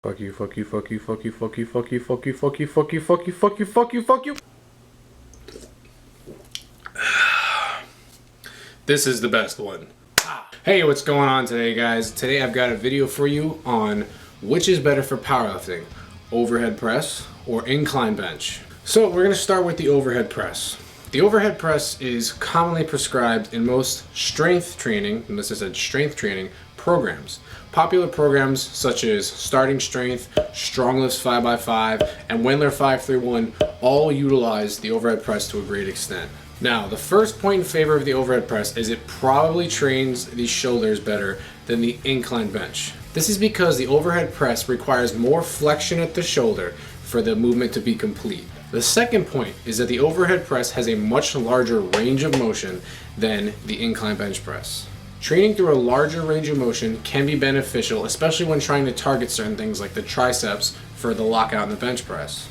Fuck you, fuck you, fuck you, fuck you, fuck you, fuck you, fuck you, fuck you, fuck you, fuck you, fuck you, fuck you, fuck you. This is the best one. Hey, what's going on today, guys? Today I've got a video for you on which is better for powerlifting, overhead press or incline bench. So we're going to start with the overhead press. The overhead press is commonly prescribed in most strength training, and this is a strength training programs. Popular programs such as Starting Strength, Strong Lifts 5x5, and Wendler 531 all utilize the overhead press to a great extent. Now, the first point in favor of the overhead press is it probably trains the shoulders better than the incline bench. This is because the overhead press requires more flexion at the shoulder for the movement to be complete. The second point is that the overhead press has a much larger range of motion than the incline bench press. Training through a larger range of motion can be beneficial, especially when trying to target certain things like the triceps for the lockout in the bench press.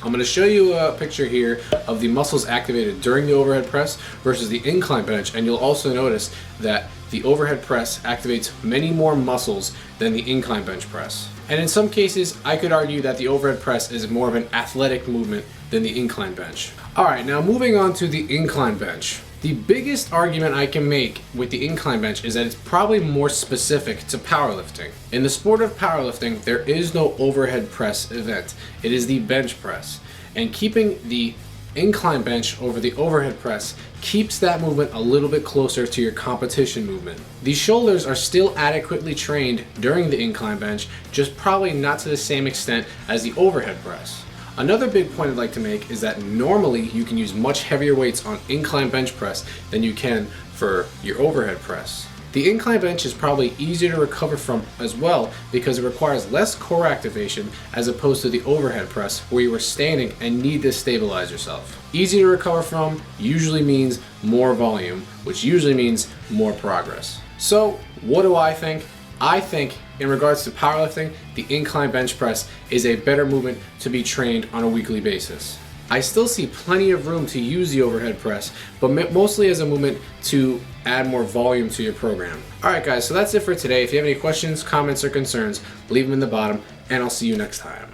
I'm going to show you a picture here of the muscles activated during the overhead press versus the incline bench, and you'll also notice that the overhead press activates many more muscles than the incline bench press. And in some cases, I could argue that the overhead press is more of an athletic movement than the incline bench. Alright, now moving on to the incline bench. The biggest argument I can make with the incline bench is that it's probably more specific to powerlifting. In the sport of powerlifting, there is no overhead press event. It is the bench press. And keeping the incline bench over the overhead press keeps that movement a little bit closer to your competition movement. The shoulders are still adequately trained during the incline bench, just probably not to the same extent as the overhead press. Another big point I'd like to make is that normally you can use much heavier weights on incline bench press than you can for your overhead press. The incline bench is probably easier to recover from as well because it requires less core activation as opposed to the overhead press where you are standing and need to stabilize yourself. Easy to recover from usually means more volume, which usually means more progress. So what do I think? I think in regards to powerlifting, the incline bench press is a better movement to be trained on a weekly basis. I still see plenty of room to use the overhead press, but mostly as a movement to add more volume to your program. Alright guys, so that's it for today. If you have any questions, comments, or concerns, leave them in the bottom, and I'll see you next time.